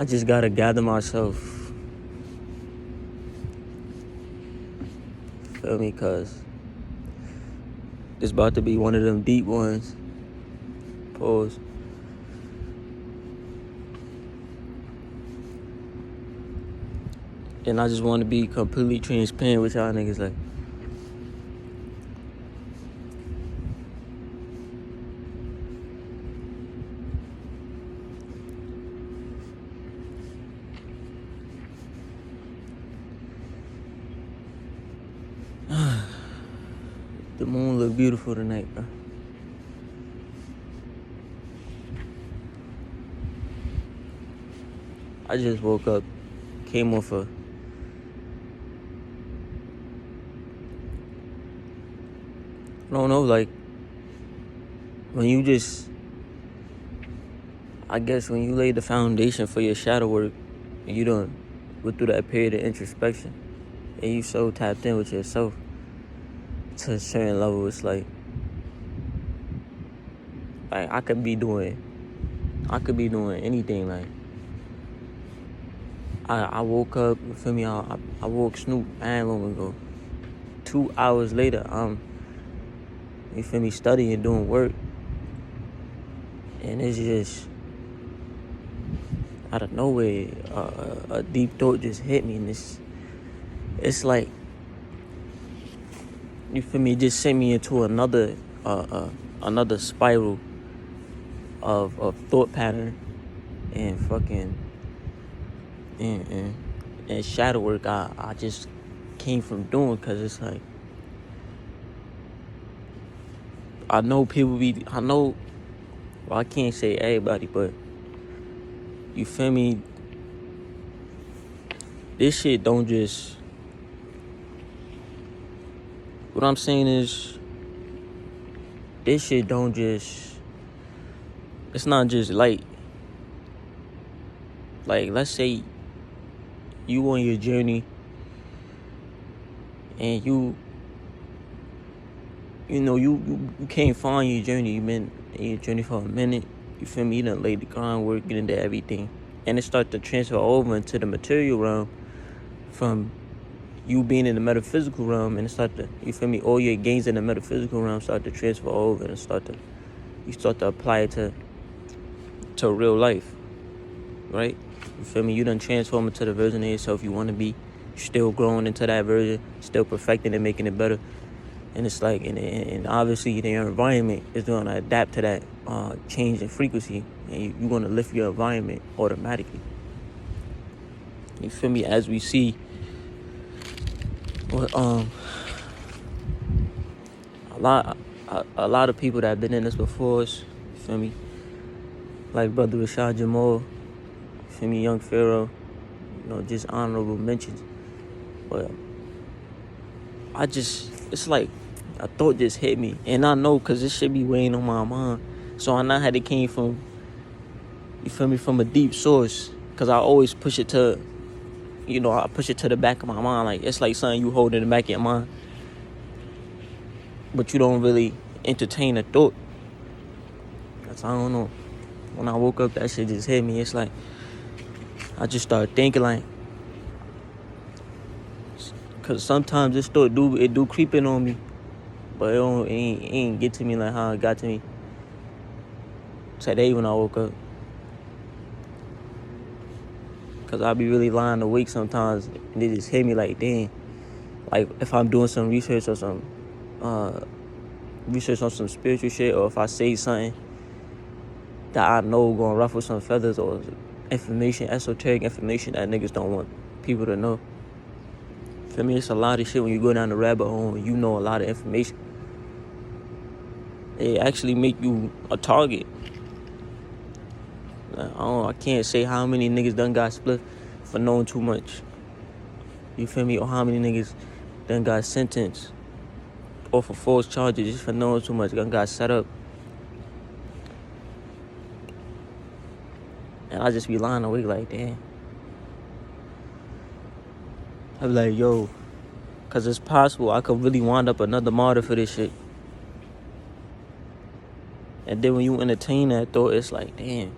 I just gotta gather myself. Feel me? Cause it's about to be one of them deep ones. Pause. And I just want to be completely transparent with y'all niggas. Like, the moon look beautiful tonight, bro. I just woke up, came off a I don't know, like, when you just, I guess when you lay the foundation for your shadow work, and you done went through that period of introspection, and you so tapped in with yourself to a certain level, it's like I could be doing anything. Like, I woke up, you feel me? I woke Snoop man long ago. 2 hours later, you feel me, studying, doing work. And it's just, out of nowhere, a deep thought just hit me. And it's like, you feel me, it just sent me into another spiral of thought pattern and fucking, and shadow work I just came from doing. Cause it's like, I know, well, I can't say everybody, but you feel me, this shit don't just, what I'm saying is, this shit don't just, it's not just like let's say you on your journey and you know, you can't find your journey. You've been in your journey for a minute. You feel me? You done laid the groundwork, get into everything. And it starts to transfer over into the material realm from you being in the metaphysical realm. And it start to, you feel me? All your gains in the metaphysical realm start to transfer over and you start to apply it to real life. Right? You feel me? You done transform into the version of yourself you want to be. Still growing into that version, still perfecting and making it better. And it's like, and obviously their environment is going to adapt to that change in frequency. And you're going to lift your environment automatically. You feel me? As we see, a lot of people that have been in this before us, you feel me? Like Brother Rashad Jamal, you feel me? Young Pharaoh, just honorable mentions. But it's like a thought just hit me. And I know because this shit be weighing on my mind. So I know how it came from, you feel me, from a deep source. Because I always push it to, I push it to the back of my mind. Like, it's like something you hold in the back of your mind. But you don't really entertain a thought. Because I don't know. When I woke up, that shit just hit me. It's like, I just started thinking like, because sometimes this thought do creep in on me. But it ain't get to me like how it got to me today when I woke up. Because I be really lying awake sometimes. And it just hit me like, damn. Like, if I'm doing some research or some research on some spiritual shit, or if I say something that I know gonna ruffle some feathers, or information, esoteric information that niggas don't want people to know. For me, it's a lot of shit when you go down the rabbit hole and you know a lot of information. It actually make you a target. I can't say how many niggas done got split for knowing too much. You feel me? Or how many niggas done got sentenced or for false charges just for knowing too much. Done got set up. And I just be lying awake like, damn. I be like, yo, because it's possible I could really wind up another martyr for this shit. And then when you entertain that thought, it's like, damn.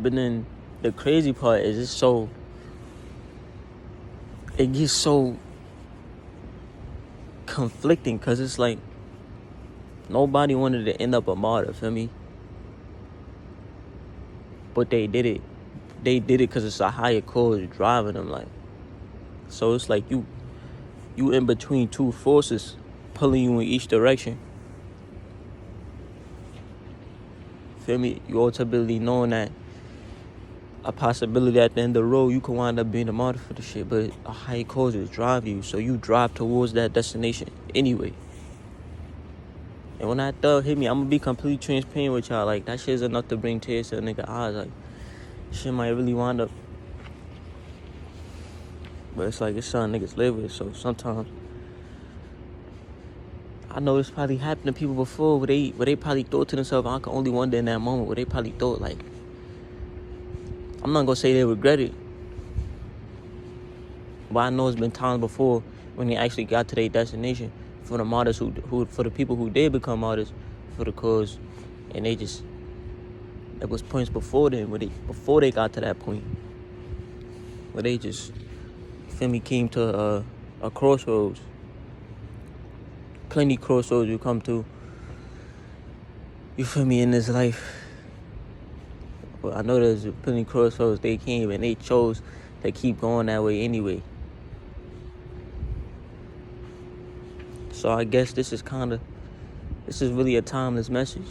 But then the crazy part is it gets so conflicting, because it's like nobody wanted to end up a martyr, feel me? But they did it. They did it because it's a higher cause driving them, like. So it's like you in between two forces pulling you in each direction. Feel me? You ultimately knowing that a possibility at the end of the road you can wind up being a martyr for the shit, but a higher cause is drive you, so you drive towards that destination anyway. And when that thug hit me, I'm gonna be completely transparent with y'all. Like, that shit's enough to bring tears to a nigga eyes. Like, shit might really wind up. But it's like, it's something niggas live with. So sometimes, I know this probably happened to people before where they probably thought to themselves, I can only wonder in that moment, where they probably thought, like, I'm not gonna say they regret it, but I know it's been times before when they actually got to their destination, for the martyrs who for the people who did become martyrs for the cause, and there was points before them before they got to that point where they just, feel me, came to a crossroads. Plenty crossroads you come to, you feel me, in this life. But I know there's plenty crossroads they came and they chose to keep going that way anyway. So I guess this is really a timeless message.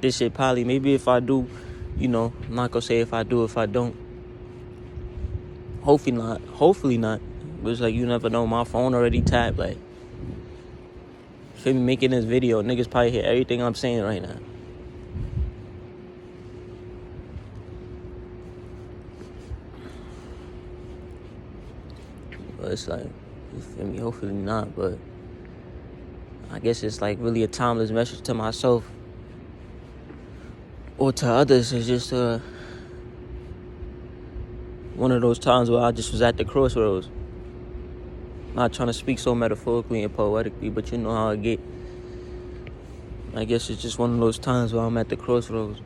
This shit probably, maybe if I do, I'm not gonna say if I do, if I don't. Hopefully not. But it's like, you never know, my phone already tapped, like, feel me, making this video, niggas probably hear everything I'm saying right now. But it's like, you feel me, hopefully not, but I guess it's like really a timeless message to myself or to others. It's just one of those times where I just was at the crossroads. Not trying to speak so metaphorically and poetically, but you know how I get. I guess it's just one of those times where I'm at the crossroads.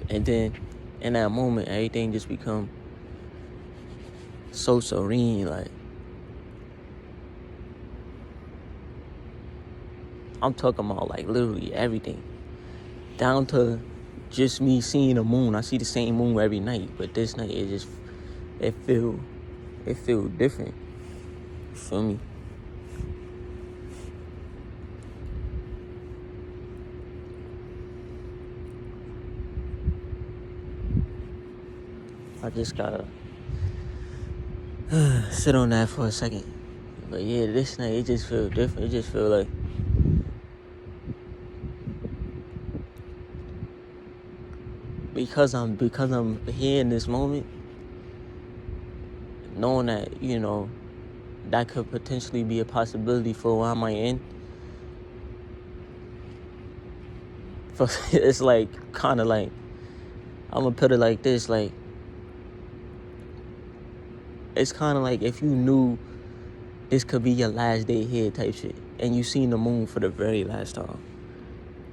And then in that moment, everything just become so serene. Like, I'm talking about, like, literally everything, down to just me seeing the moon. I see the same moon every night, but this night it feel different. You feel me? I just gotta sit on that for a second. But yeah, this night, it just feel different. It just feel like because I'm here in this moment, knowing that, that could potentially be a possibility for where I might end. It's like, kind of like, I'm gonna put it like this, like, it's kind of like if you knew this could be your last day here type shit, and you seen the moon for the very last time,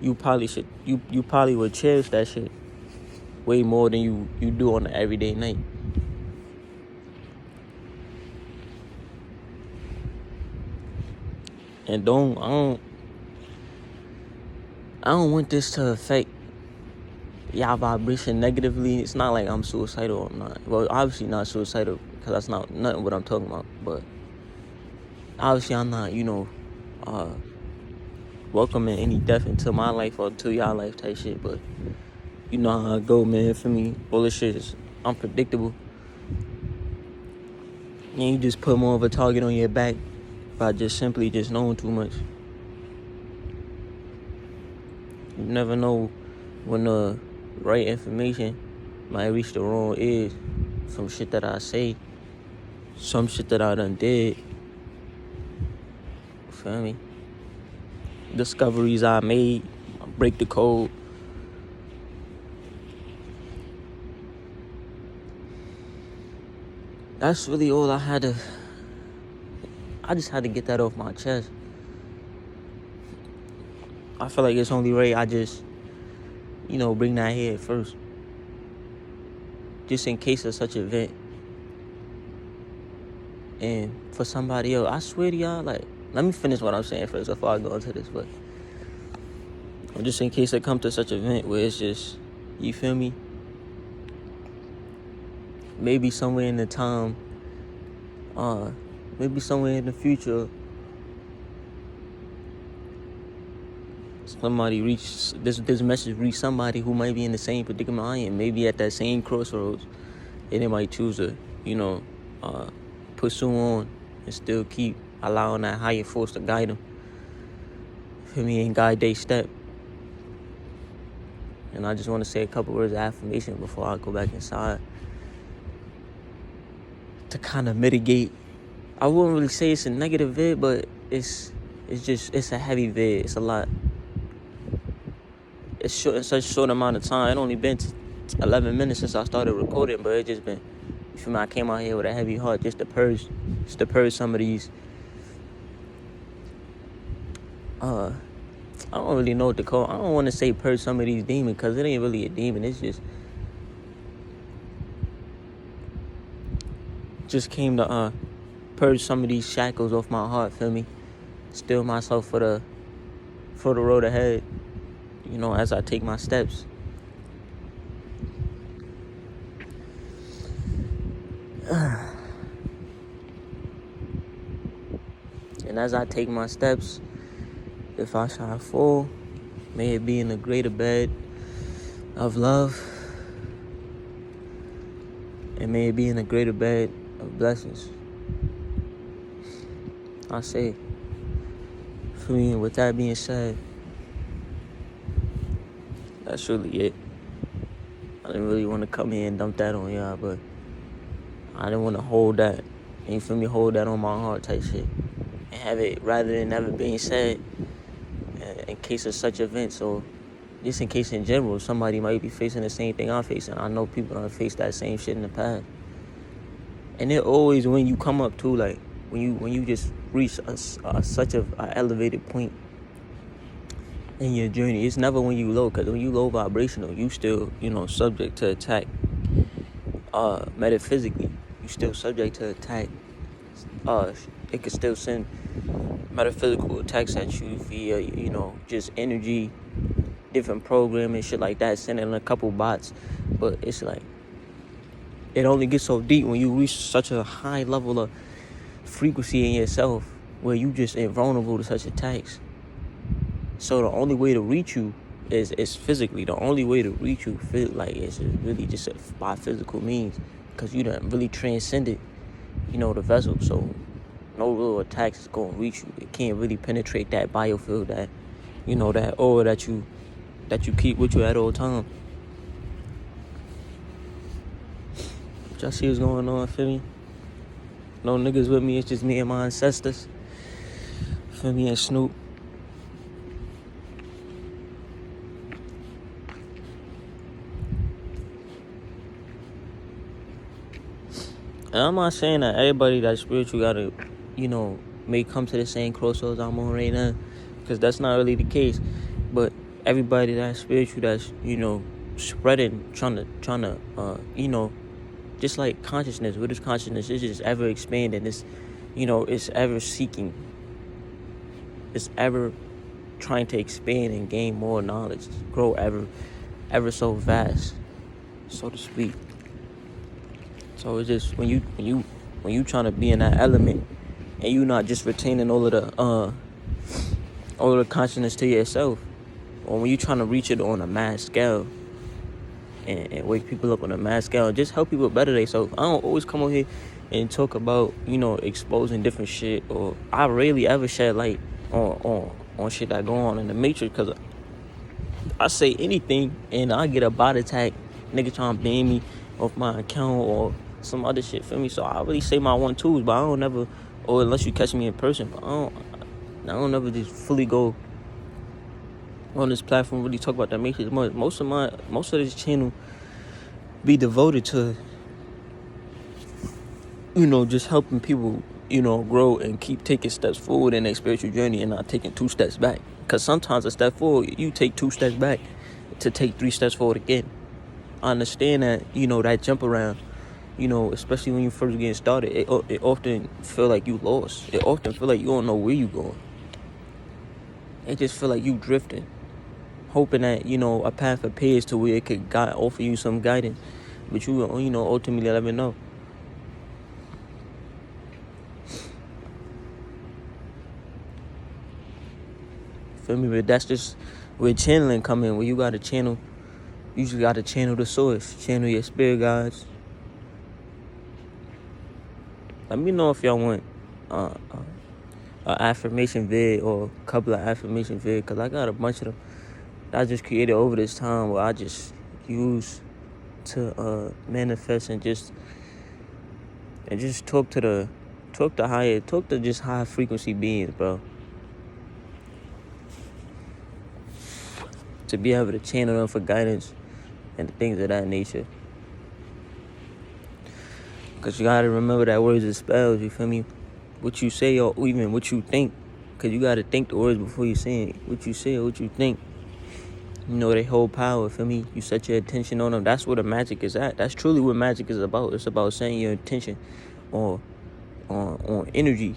you probably would cherish that shit way more than you do on an everyday night. And I don't want this to affect y'all vibration negatively. It's not like I'm suicidal or not. Well, obviously not suicidal, because that's not nothing what I'm talking about. But obviously I'm not, welcoming any death into my life or to y'all life type shit. But you know how I go, man. For me, all this shit is unpredictable. And you just put more of a target on your back by just simply just knowing too much. You never know when the right information might reach the wrong ears. Some shit that I say, some shit that I done did. Feel me? Discoveries I made, I break the code. That's really all I just had to get that off my chest. I feel like it's only right I just, bring that here first. Just in case of such an event. And for somebody else, I swear to y'all, like, let me finish what I'm saying first before I go into this, but just in case it come to such an event where it's just, you feel me? Maybe somewhere in the time, maybe somewhere in the future, somebody this message reach somebody who might be in the same predicament I am, maybe at that same crossroads, and they might choose to, pursue on and still keep allowing that higher force to guide them. Feel me? And guide their step. And I just want to say a couple words of affirmation before I go back inside to kind of mitigate. I wouldn't really say it's a negative vid, but it's a heavy vid. It's a lot. It's short in such a short amount of time. It only been 11 minutes since I started recording, but it just been, you feel me? I came out here with a heavy heart just to purge some of these. I don't really know what to call. I don't want to say purge some of these demons because it ain't really a demon. It's just came to purge some of these shackles off my heart. Feel me? Still myself for the road ahead. As I take my steps. And as I take my steps, if I shall fall, may it be in a greater bed of love, and may it be in a greater bed of blessings. I say, for me, and with that being said, that's really it. I didn't really want to come here and dump that on y'all, but I didn't want to hold that, and you feel me, hold that on my heart type shit. And have it, rather than never being said, in case of such events, or just in case in general, somebody might be facing the same thing I'm facing. I know people don't face that same shit in the past. And it always, when you come up to, like, when you just reach such an elevated point in your journey, it's never when you low, because when you low vibrational, you still, subject to attack. Metaphysically, you still subject to attack. It could still send metaphysical attacks at you via, just energy, different programming, shit like that, sending a couple bots. But it's like, it only gets so deep when you reach such a high level of frequency in yourself where you just invulnerable to such attacks. So the only way to reach you is physically. The only way to reach you is really just by physical means, because you done really transcended, the vessel. So no real attacks is going to reach you. It can't really penetrate that biofield, that, that aura that you keep with you at all times. Y'all see what's going on, feel me? No niggas with me, it's just me and my ancestors. Feel me, and Snoop. And I'm not saying that everybody that's spiritual gotta, may come to the same crossroads I'm on right now, because that's not really the case. But everybody that's spiritual, that's, spreading, trying to, just like consciousness. What is consciousness? It's just ever expanding. It's, it's ever seeking. It's ever trying to expand and gain more knowledge, grow ever so vast, so to speak. So it's just when you trying to be in that element, and you not just retaining all of the consciousness to yourself, or when you trying to reach it on a mass scale, and wake people up on a mass scale, and just help people better themselves. I don't always come over here and talk about, exposing different shit, or I rarely ever shed light on shit that go on in the matrix, because I say anything and I get a bot attack, nigga trying to ban me off my account or some other shit, feel me? So I really say my 1-2s, but I don't never, or unless you catch me in person, but I don't never just fully go on this platform really talk about that matrix much. Most of this channel be devoted to, just helping people, grow and keep taking steps forward in their spiritual journey and not taking 2 steps back. Because sometimes a step forward, you take 2 steps back to take 3 steps forward again. I understand that, that jump around, especially when you first getting started, it often feel like you lost. It often feel like you don't know where you going. It just feel like you drifting, hoping that, a path appears to where it could offer you some guidance. But you ultimately let me know. Feel me? But that's just where channeling come in, where you gotta channel. You just gotta channel the source, channel your spirit guides. Let me know if y'all want an affirmation vid or a couple of affirmation vid, because I got a bunch of them that I just created over this time where I just use to manifest and just talk to just high frequency beings, bro. To be able to channel them for guidance and things of that nature. Because you gotta remember that words are spells, you feel me? What you say or even what you think. Because you gotta think the words before you say it. What you say or what you think. They hold power, feel me? You set your attention on them. That's where the magic is at. That's truly what magic is about. It's about setting your attention on energy,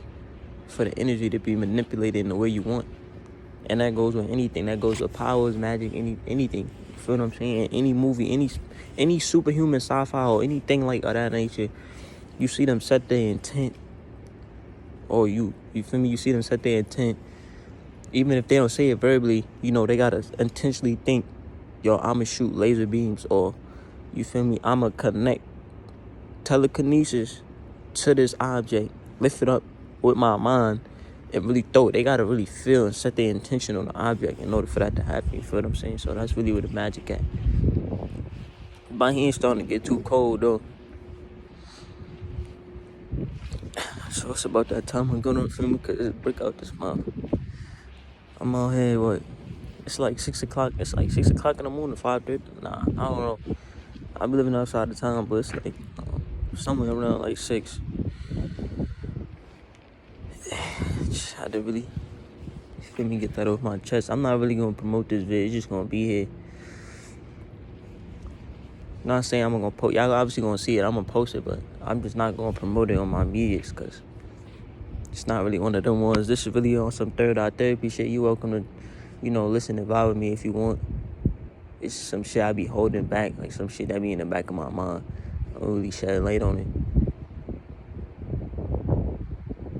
for the energy to be manipulated in the way you want. And that goes with anything. That goes with powers, magic, anything. You feel what I'm saying? Any movie, any superhuman sci-fi or anything like that nature, you see them set their intent. Or you feel me? You see them set their intent. Even if they don't say it verbally, they gotta intentionally think, yo, I'ma shoot laser beams, or you feel me? I'ma connect telekinesis to this object, lift it up with my mind, and really throw it. They gotta really feel and set their intention on the object in order for that to happen. You feel what I'm saying? So that's really where the magic at. My hand's starting to get too cold though. So it's about that time I'm gonna film because it's break out this month. I'm out here, it's like 6 o'clock. It's like 6 o'clock in the morning, 5:30. Nah, I don't know. I be living outside the town, but it's like somewhere around like 6. Just had to really, feel me, get that off my chest. I'm not really gonna promote this video. It's just gonna be here. Not saying I'm gonna post. Y'all obviously gonna see it. I'm gonna post it, but I'm just not gonna promote it on my medias because it's not really one of them ones. This is really on some third eye therapy shit. You welcome to, listen and vibe with me if you want. It's some shit I be holding back, like some shit that be in the back of my mind. I don't really shed light on it.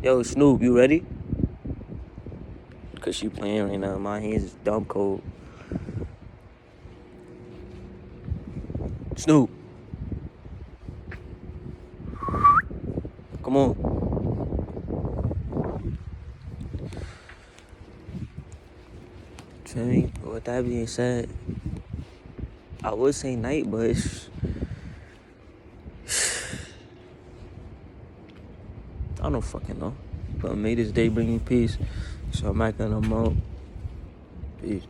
Yo, Snoop, you ready? Because she playing right now. My hands is dumb cold. Snoop. Come on. Feel me? With that being said, I would say night, but I don't fucking know. But may this day bring you peace. So I'm not gonna know. Peace.